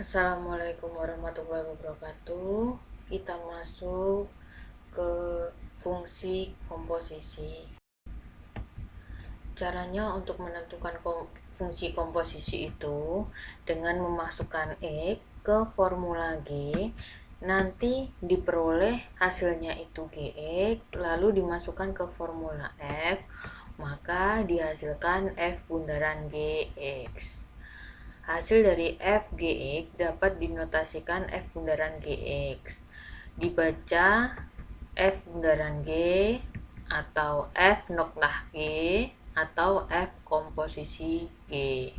Assalamualaikum warahmatullahi wabarakatuh. Kita masuk ke fungsi komposisi. Caranya untuk menentukan fungsi komposisi itu dengan memasukkan X ke formula G, nanti diperoleh hasilnya itu Gx, lalu dimasukkan ke formula F, maka dihasilkan F bundaran Gx. Hasil dari F Gx dapat dinotasikan F bundaran Gx. Dibaca F bundaran G atau F noktah G atau F komposisi G.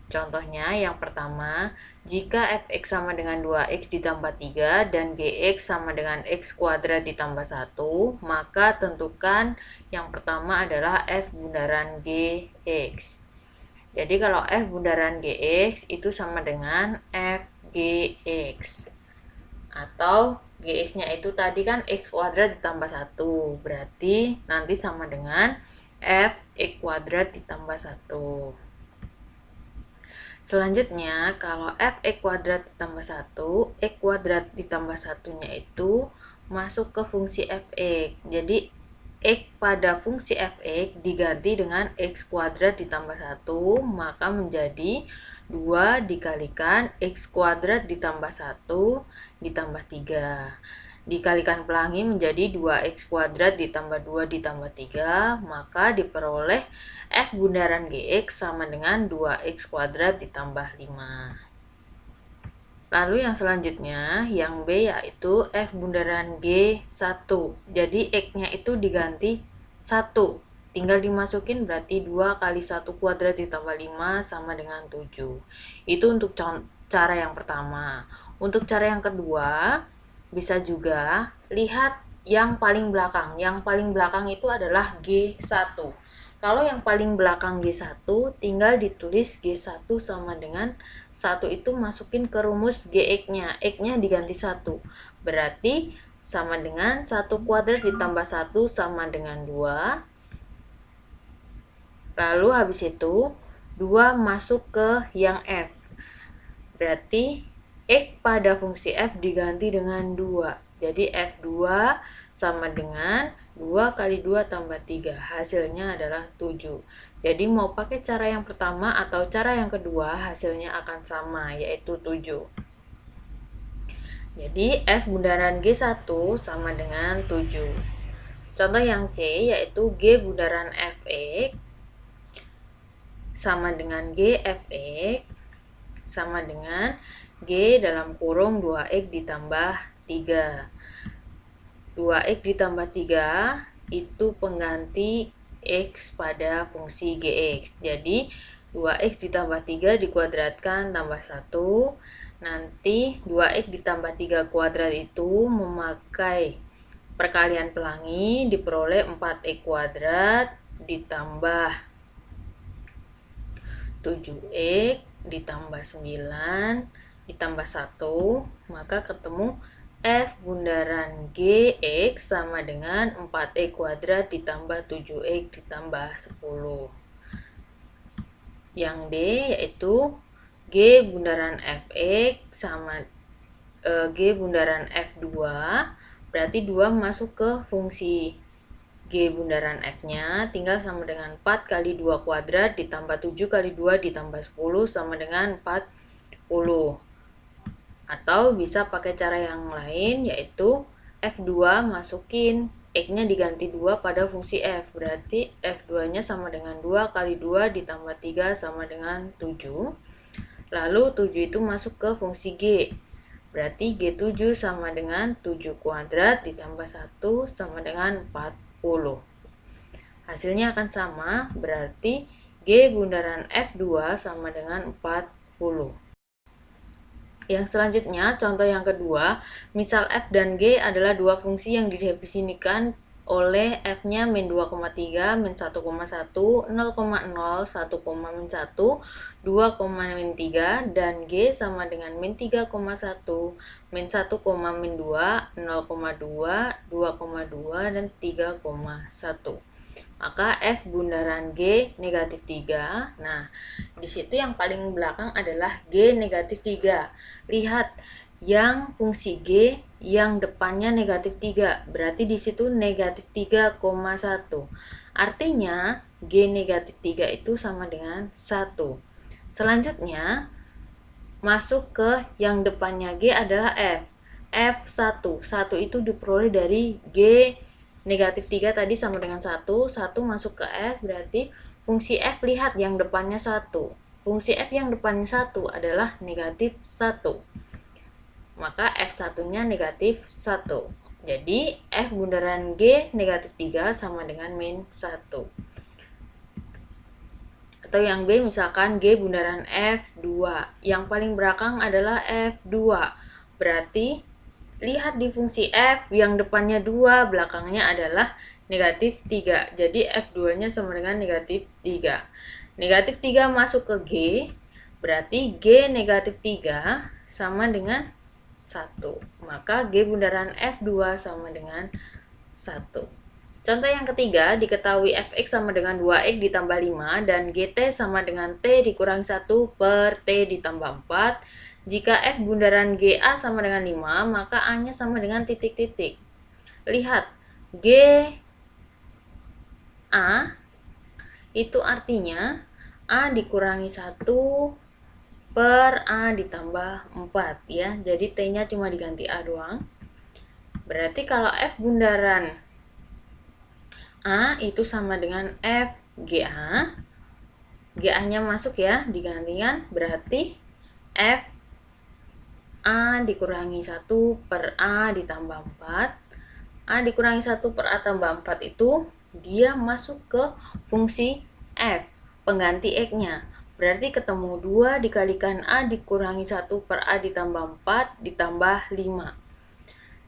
Contohnya yang pertama, jika fx sama dengan 2x ditambah 3 dan gx sama dengan x kuadrat ditambah 1, maka tentukan yang pertama adalah f bundaran gx. Jadi kalau f bundaran gx itu sama dengan f gx. Atau gx-nya itu tadi kan x kuadrat ditambah 1, berarti nanti sama dengan f x kuadrat ditambah 1. Selanjutnya, kalau f(x kuadrat ditambah 1, x kuadrat ditambah 1-nya itu masuk ke fungsi fx. Jadi, x pada fungsi fx diganti dengan x kuadrat ditambah 1, maka menjadi 2 dikalikan x kuadrat ditambah 1 ditambah 3. Dikalikan pelangi menjadi 2x kuadrat ditambah 2 ditambah 3, maka diperoleh F bundaran Gx sama dengan 2x kuadrat ditambah 5. Lalu yang selanjutnya, yang B yaitu F bundaran G1. Jadi X-nya itu diganti 1. Tinggal dimasukin berarti 2 kali 1 kuadrat ditambah 5 sama dengan 7. Itu untuk cara yang pertama. Untuk cara yang kedua, bisa juga lihat yang paling belakang. Yang paling belakang itu adalah G1. Kalau yang paling belakang G1, tinggal ditulis G1 sama dengan 1 itu masukin ke rumus Gx-nya. X-nya diganti 1. Berarti sama dengan 1 kuadrat ditambah 1 sama dengan 2. Lalu habis itu 2 masuk ke yang F. Berarti X pada fungsi F diganti dengan 2. Jadi F2 sama dengan 2 kali 2 tambah 3. Hasilnya adalah 7. Jadi mau pakai cara yang pertama atau cara yang kedua, hasilnya akan sama, yaitu 7. Jadi F bundaran G1 sama dengan 7. Contoh yang C yaitu G bundaran Fx sama dengan Gfx sama dengan G dalam kurung 2x ditambah 3. 2x ditambah 3 itu pengganti x pada fungsi gx. Jadi 2x ditambah 3 dikuadratkan tambah 1. Nanti 2x ditambah 3 kuadrat itu memakai perkalian pelangi diperoleh 4x kuadrat ditambah 7x ditambah 9 ditambah 1, maka ketemu F bundaran Gx sama dengan 4x kuadrat ditambah 7x ditambah 10. Yang D yaitu G bundaran Fx sama G bundaran F2, berarti 2 masuk ke fungsi G bundaran F-nya, tinggal sama dengan 4 kali 2 kuadrat ditambah 7 kali 2 ditambah 10 sama dengan 40. Atau bisa pakai cara yang lain, yaitu F2 masukin X-nya diganti 2 pada fungsi F. Berarti F2-nya sama dengan 2 kali 2 ditambah 3 sama dengan 7. Lalu 7 itu masuk ke fungsi G. Berarti G7 sama dengan 7 kuadrat ditambah 1 sama dengan 40. Hasilnya akan sama, berarti G bundaran F2 sama dengan 40. Yang selanjutnya, contoh yang kedua, misal F dan G adalah dua fungsi yang didefinisikan oleh F-nya min 2,3, min 1,1, 0,0, 1, min 1, 2, min 3, dan G sama dengan min 3,1, min 1, min 2, 0,2, 2,2, dan 3,1. maka F bundaran G negatif 3. Nah, di situ yang paling belakang adalah G negatif 3. Lihat, yang fungsi G yang depannya negatif 3. Berarti di situ negatif 3,1. Artinya, G negatif 3 itu sama dengan 1. Selanjutnya, masuk ke yang depannya G adalah F. F1. 1 itu diperoleh dari G negatif 3 tadi sama dengan 1. 1 masuk ke F, berarti fungsi F lihat yang depannya 1. Fungsi F yang depannya 1 adalah negatif 1. Maka F1-nya negatif 1. Jadi F bundaran G negatif 3 sama dengan min 1. Atau yang B misalkan G bundaran F2. Yang paling belakang adalah F2. Berarti lihat di fungsi F yang depannya 2, belakangnya adalah negatif 3. Jadi F2-nya sama dengan negatif 3. Negatif 3 masuk ke G, berarti G negatif 3 sama dengan 1. Maka G bundaran F2 sama dengan 1. Contoh yang ketiga, diketahui Fx sama dengan 2x ditambah 5 dan Gt sama dengan T dikurangi 1 per T ditambah 4. Jika F bundaran GA sama dengan 5, maka A-nya sama dengan titik-titik. Lihat, GA itu artinya A dikurangi 1 per A ditambah 4 ya. Jadi T-nya cuma diganti A doang. Berarti kalau F bundaran A itu sama dengan F GA. GA-nya masuk ya, digantikan, berarti F A dikurangi 1 per A ditambah 4. A dikurangi 1 per A tambah 4 itu dia masuk ke fungsi F, pengganti X-nya. Berarti ketemu 2 dikalikan A dikurangi 1 per A ditambah 4 ditambah 5.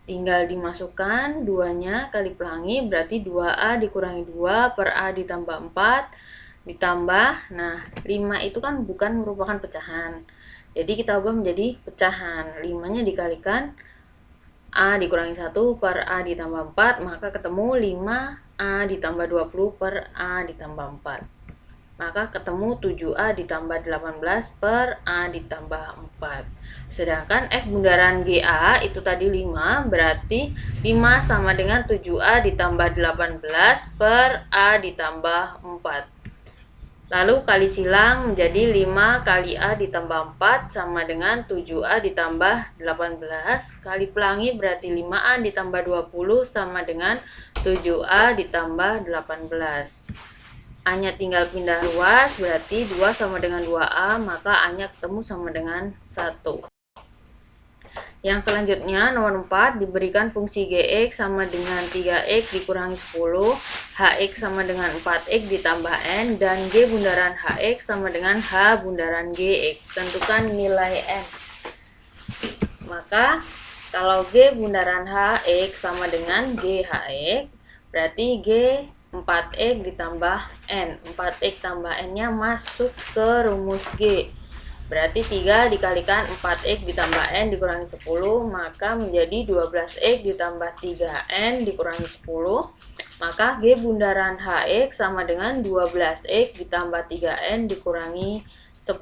Tinggal dimasukkan 2-nya kali pelangi, berarti 2A dikurangi 2 per A ditambah 4 ditambah, nah 5 itu kan bukan merupakan pecahan. Jadi kita ubah menjadi pecahan. 5-nya dikalikan A dikurangi 1 per A ditambah 4, maka ketemu 5A ditambah 20 per A ditambah 4. Maka ketemu 7A ditambah 18 per A ditambah 4. Sedangkan F bundaran GA itu tadi 5, berarti 5 sama dengan 7A ditambah 18 per A ditambah 4. Lalu kali silang menjadi 5 kali A ditambah 4 sama dengan 7A ditambah 18. Kali pelangi berarti 5A ditambah 20 sama dengan 7A ditambah 18. A-nya tinggal pindah ruas, berarti 2 sama dengan 2A, maka A-nya ketemu sama dengan 1. Yang selanjutnya nomor 4 diberikan fungsi Gx sama dengan 3x dikurangi 10, Hx sama dengan 4x ditambah n, dan G bundaran Hx sama dengan H bundaran Gx. Tentukan nilai n. Maka kalau G bundaran Hx sama dengan GHx, berarti G 4x ditambah n. 4x tambah n-nya masuk ke rumus G. Berarti 3 dikalikan 4x ditambah n dikurangi 10, maka menjadi 12x ditambah 3n dikurangi 10. Maka G bundaran Hx sama dengan 12x ditambah 3n dikurangi 10.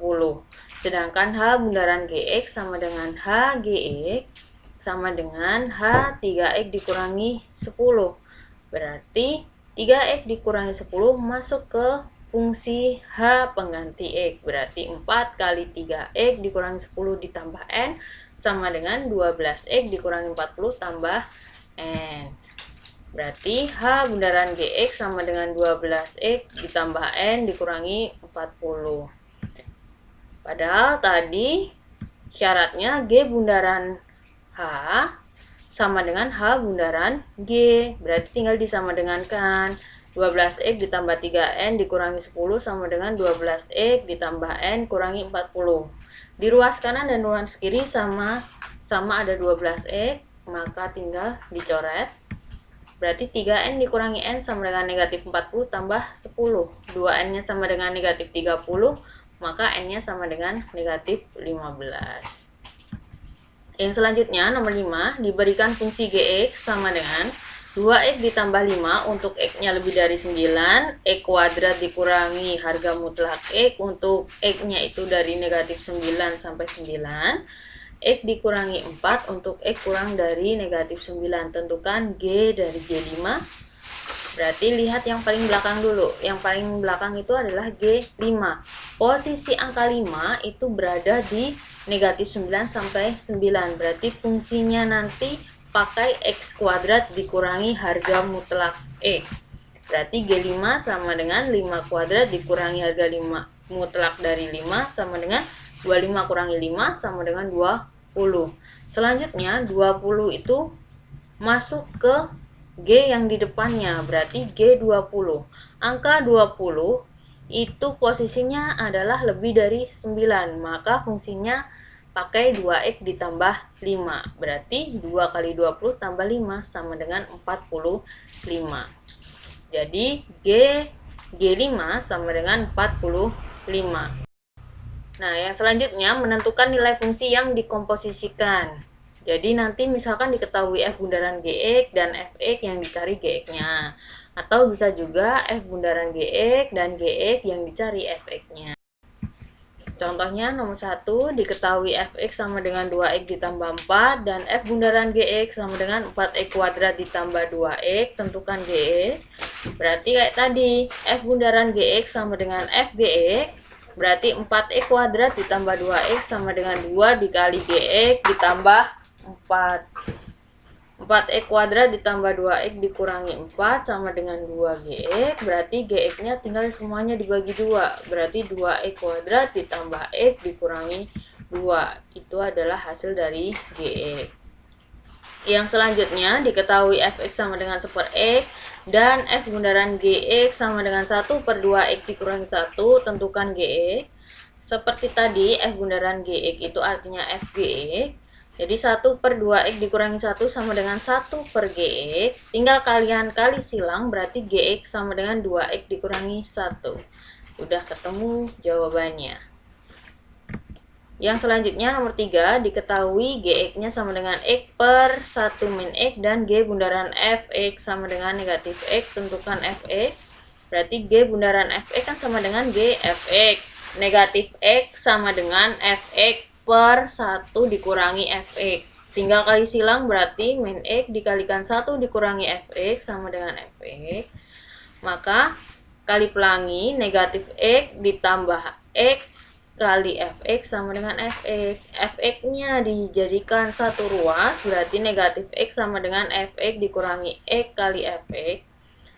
Sedangkan H bundaran Gx sama dengan Hgx sama dengan H3x dikurangi 10. Berarti 3x dikurangi 10 masuk ke fungsi H pengganti X, berarti 4 kali 3X dikurangi 10 ditambah N sama dengan 12X dikurangi 40 tambah N. Berarti H bundaran Gx sama dengan 12X ditambah N dikurangi 40. Padahal tadi syaratnya G bundaran H sama dengan H bundaran G, berarti tinggal disama dengankan. 12x ditambah 3n dikurangi 10 sama dengan 12x ditambah n kurangi 40. Di ruas kanan dan ruas kiri sama ada 12x, maka tinggal dicoret. Berarti 3n dikurangi n sama dengan negatif 40 tambah 10. 2n-nya sama dengan negatif 30, maka n-nya sama dengan negatif 15. Yang selanjutnya nomor 5 diberikan fungsi Gx sama dengan 2x ditambah 5 untuk x-nya lebih dari 9, x kuadrat dikurangi harga mutlak x untuk x-nya itu dari negatif 9 sampai 9, x dikurangi 4 untuk x kurang dari negatif 9. Tentukan G dari G5. Berarti lihat yang paling belakang dulu. Yang paling belakang itu adalah G5. Posisi angka 5 itu berada di negatif 9 sampai 9. Berarti fungsinya nanti pakai x kuadrat dikurangi harga mutlak x. Berarti G5 sama dengan 5 kuadrat dikurangi harga 5 mutlak dari 5 sama dengan 25 kurangi 5 sama dengan 20. Selanjutnya 20 itu masuk ke G yang di depannya, berarti G20. Angka 20 itu posisinya adalah lebih dari 9, maka fungsinya pakai 2x ditambah 5. Berarti 2 kali 20 tambah 5 sama dengan 45. Jadi G5 sama dengan 45. Nah, yang selanjutnya menentukan nilai fungsi yang dikomposisikan. Jadi nanti misalkan diketahui f bundaran Gx dan Fx yang dicari Gx-nya. Atau bisa juga f bundaran Gx dan Gx yang dicari Fx-nya. Contohnya nomor 1, diketahui fx sama dengan 2x ditambah 4 dan f bundaran gx sama dengan 4x kuadrat ditambah 2x, tentukan gx. Berarti kayak tadi, f bundaran gx sama dengan fgx, berarti 4x kuadrat ditambah 2x sama dengan 2 dikali gx ditambah 4. 4x kuadrat ditambah 2x dikurangi 4 sama dengan 2gx, berarti gx-nya tinggal semuanya dibagi 2, berarti 2x kuadrat ditambah x dikurangi 2, itu adalah hasil dari gx. Yang selanjutnya diketahui fx sama dengan 1/x dan f bundaran gx sama dengan 1/2x dikurangi 1, tentukan gx. Seperti tadi f bundaran gx itu artinya fgx. Jadi 1/2x dikurangi 1 sama dengan 1/gx. Tinggal kalian kali silang, berarti gx sama dengan 2x dikurangi 1. Udah ketemu jawabannya. Yang selanjutnya nomor 3, diketahui gx-nya sama dengan x per 1 min x dan g bundaran fx sama dengan negatif x, tentukan fx. Berarti g bundaran fx kan sama dengan g fx. Negatif x sama dengan fx per 1 dikurangi fx. Tinggal kali silang, berarti min x dikalikan 1 dikurangi fx sama dengan fx. Maka kali pelangi negatif x ditambah x kali fx sama dengan fx. Fx-nya dijadikan satu ruas, berarti negatif x sama dengan fx dikurangi x kali fx.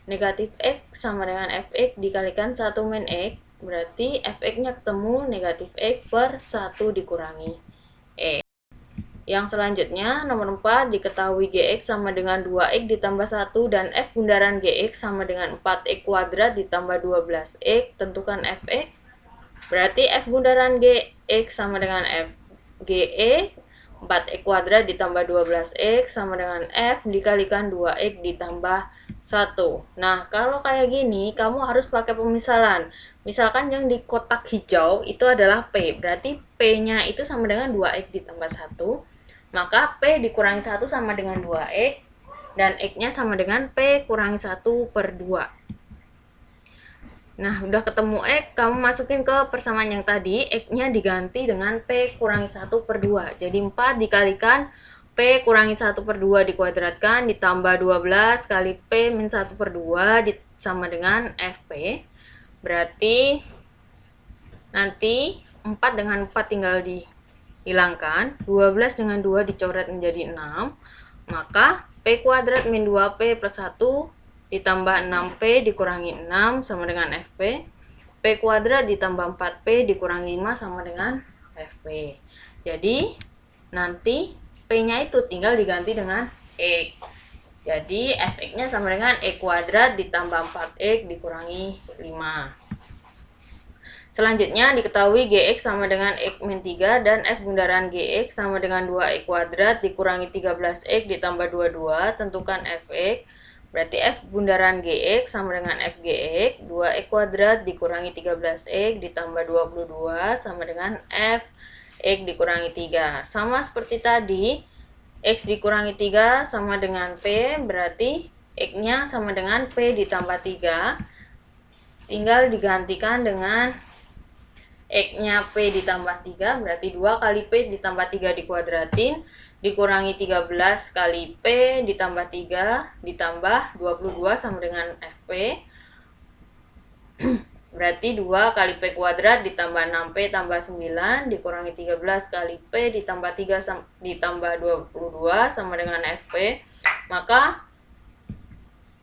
Negatif x sama dengan fx dikalikan 1 min x, berarti fx-nya ketemu negatif x per 1 dikurangi x. Yang selanjutnya nomor 4, diketahui gx sama dengan 2x ditambah 1 dan f bundaran gx sama dengan 4x kuadrat ditambah 12x, tentukan fx. Berarti f bundaran gx sama dengan fge, 4x kuadrat ditambah 12x sama dengan f dikalikan 2x ditambah 1. Nah, kalau kayak gini, kamu harus pakai pemisalan. Misalkan yang di kotak hijau itu adalah P, berarti P-nya itu sama dengan 2x ditambah 1, maka P dikurangi 1 sama dengan 2x, dan X-nya sama dengan P kurangi 1/2. Nah, udah ketemu X, kamu masukin ke persamaan yang tadi, X-nya diganti dengan P kurangi 1/2. Jadi 4 dikalikan P kurangi 1/2 dikuadratkan, ditambah 12 kali P min 1/2 sama dengan FP. Berarti nanti 4 dengan 4 tinggal dihilangkan, 12 dengan 2 dicoret menjadi 6, maka P kuadrat min 2P plus 1 ditambah 6P dikurangi 6 sama dengan FP. P kuadrat ditambah 4P dikurangi 5 sama dengan FP. Jadi nanti P-nya itu tinggal diganti dengan X. Jadi fx-nya sama dengan x kuadrat ditambah 4x dikurangi 5. Selanjutnya diketahui gx sama dengan x min 3 dan f bundaran gx sama dengan 2x kuadrat dikurangi 13x ditambah 22, tentukan fx. Berarti f bundaran gx sama dengan fgx, 2x kuadrat dikurangi 13x ditambah 22 sama dengan f x dikurangi 3. Sama seperti tadi, x dikurangi 3 sama dengan P, berarti X-nya sama dengan P ditambah 3. Tinggal digantikan dengan X-nya P ditambah 3, berarti 2 kali P ditambah 3 dikuadratin, dikurangi 13 kali P ditambah 3, ditambah 22 sama dengan FP. Berarti 2 kali P kuadrat ditambah 6P tambah 9, dikurangi 13 kali P ditambah 3 ditambah 22 sama dengan FP. Maka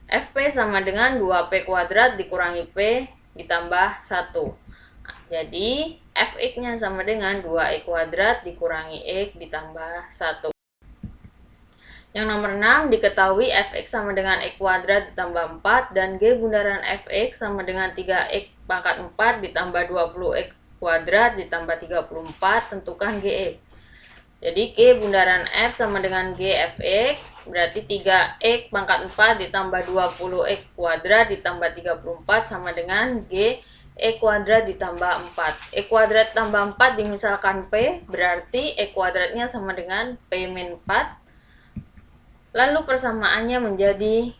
FP sama dengan 2P kuadrat dikurangi P ditambah 1. Nah, jadi Fx-nya sama dengan 2x kuadrat dikurangi x ditambah 1. Yang nomor 6, diketahui Fx sama dengan x kuadrat ditambah 4 dan G bundaran Fx sama dengan 3x pangkat 4 ditambah 20x kuadrat ditambah 34, tentukan Gx. Jadi G bundaran F sama dengan G Fx, berarti 3x pangkat 4 ditambah 20x kuadrat ditambah 34 sama dengan G E kuadrat ditambah 4. E kuadrat tambah 4 dimisalkan P, berarti E kuadratnya sama dengan P min 4. Lalu persamaannya menjadi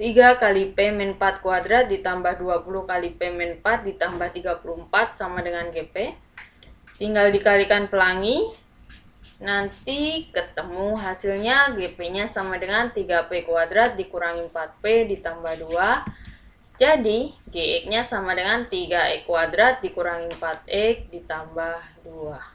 3 kali P min 4 kuadrat ditambah 20 kali P min 4 ditambah 34 sama dengan GP. Tinggal dikalikan pelangi, nanti ketemu hasilnya GP-nya sama dengan 3P kuadrat dikurangi 4P ditambah 2. Jadi Gx-nya sama dengan 3x kuadrat dikurangi 4x ditambah 2.